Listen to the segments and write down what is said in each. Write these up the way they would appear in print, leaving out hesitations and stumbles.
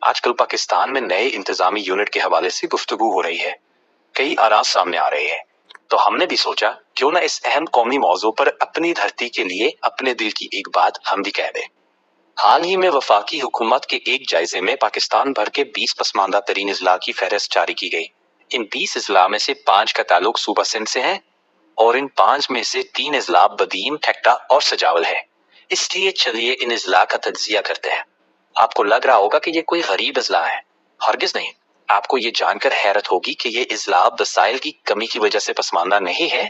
आजकल पाकिस्तान में नए इंतजामी यूनिट के हवाले से गुफ्तगू हो रही है, कई आराज सामने आ रहे हैं। तो हमने भी सोचा क्यों ना इस अहम कौमी मौजू पर अपनी धरती के लिए अपने दिल की एक बात हम भी कह दें। हाल ही में वफाकी हुकूमत के एक जायजे में पाकिस्तान भर के 20 पसमानदा तरीन अजला की फहरिस्त जारी की गई। इन 20 अजला में से 5 का ताल्लुक सूबा सिंध से है और इन 5 में से 3 अजला बदीन, ठेक्टा और सजावल है। इसलिए चलिए इन अजला का तज्जिया करते हैं। आपको लग रहा होगा कि ये कोई गरीब अजला है, हरगिज नहीं। आपको ये जानकर हैरत होगी कि ये अजला वसाइल की कमी की वजह से पसमानदा नहीं है,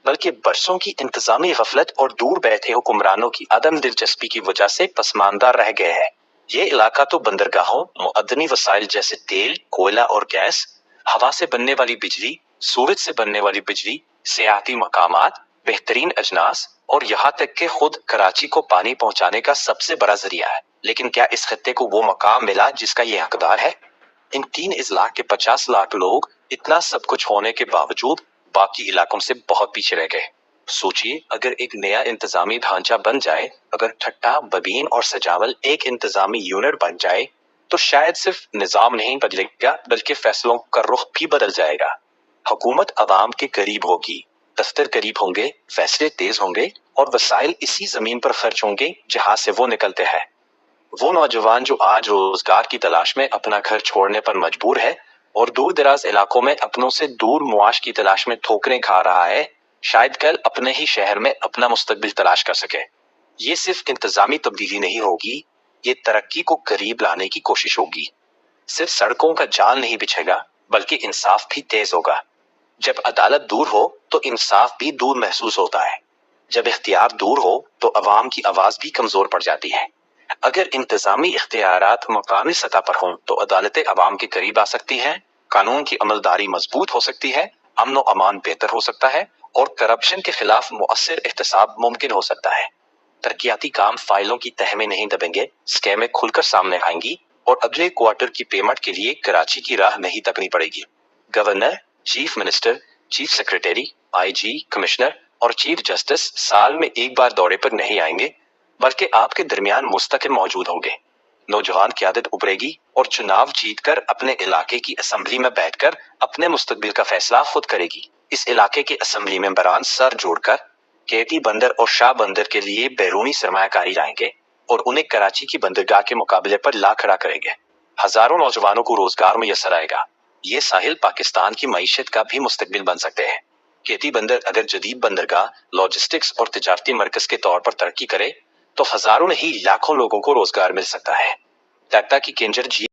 बल्कि बरसों की इंतजामी गफलत और दूर बैठे हुक्मरानों की अदम दिलचस्पी की वजह से पसमानदा रह गए हैं। ये इलाका तो बंदरगाहों, मुअद्दनी वसाइल जैसे तेल, कोयला और गैस, हवा से बनने वाली बिजली, सूरज से बनने वाली बिजली, सियाहती मकामात, बेहतरीन अजनास और यहाँ तक कि खुद कराची को पानी पहुंचाने का सबसे बड़ा जरिया है। लेकिन क्या इस खत्ते को वो मकाम मिला जिसका ये हकदार है? इन 3 अजला के 50 लाख लोग इतना सब कुछ होने के बावजूद बाकी इलाकों से बहुत पीछे रह गए। सोचिए, अगर एक नया इंतजामी ढांचा बन जाए, अगर ठट्टा, बदीन और सजावल एक इंतजामी यूनिट बन जाए, तो शायद सिर्फ निजाम नहीं बदलेगा बल्कि फैसलों का रुख भी बदल जाएगा। हुकूमत अवाम के करीब होगी, दफ्तर करीब होंगे, फैसले तेज होंगे और वसाइल इसी जमीन पर खर्च होंगे जहां से वो निकलते हैं। वो नौजवान जो आज रोजगार की तलाश में अपना घर छोड़ने पर मजबूर है और दूर दराज इलाकों में अपनों से दूर मुआश की तलाश में ठोकरें खा रहा है, शायद कल अपने ही शहर में अपना मुस्तकबिल तलाश कर सके। ये सिर्फ इंतजामी तब्दीली नहीं होगी, ये तरक्की को करीब लाने की कोशिश होगी। सिर्फ सड़कों का जाल नहीं बिछेगा, बल्कि इंसाफ भी तेज होगा। जब अदालत दूर हो तो इंसाफ भी दूर महसूस होता है। जब इख्तियार दूर हो तो अवाम की आवाज भी कमजोर पड़ जाती है। अगर इंतजामी इख्तियारात मकामी सतह पर हों तो अदालतें अवाम के करीब आ सकती हैं, कानून की अमलदारी मजबूत हो सकती है, अमन व अमान बेहतर हो सकता है और करप्शन के खिलाफ मुअस्सिर एहतसाब मुमकिन हो सकता है। तरक्याती काम फाइलों की तह में नहीं दबेंगे, स्कैमें खुलकर सामने आएंगी और अगले क्वार्टर की पेमेंट के लिए कराची की राह नहीं तकनी पड़ेगी। Governor, chief minister, chief secretary, IG, commissioner और चीफ जस्टिस साल में एक बार दौरे पर नहीं आएंगे, बल्कि आपके दरमियान मुस्तकिल मौजूद होंगे। नौजवान क़यादत उभरेगी और चुनाव जीतकर अपने इलाके की असेंबली में बैठकर अपने मुस्तकबिल का फैसला खुद करेगी। इस इलाके के असेंबली मेंबरान सर जोड़कर केटी बंदर और शाह बंदर के लिए बैरूनी सरमायाकारी लाएंगे और उन्हें कराची की बंदरगाह के मुकाबले पर ला खड़ा करेंगे। हजारों नौजवानों को रोजगार मुयस्सर आएगा। ये साहिल पाकिस्तान की मईशत का भी मुस्तकबिल बन सकते हैं। केटी बंदर अगर जदीद बंदरगाह, लॉजिस्टिक्स और तिजारती मरकज के तौर पर तरक्की करे तो हजारों नहीं लाखों लोगों को रोजगार मिल सकता है। टैक्टा की केंजर जी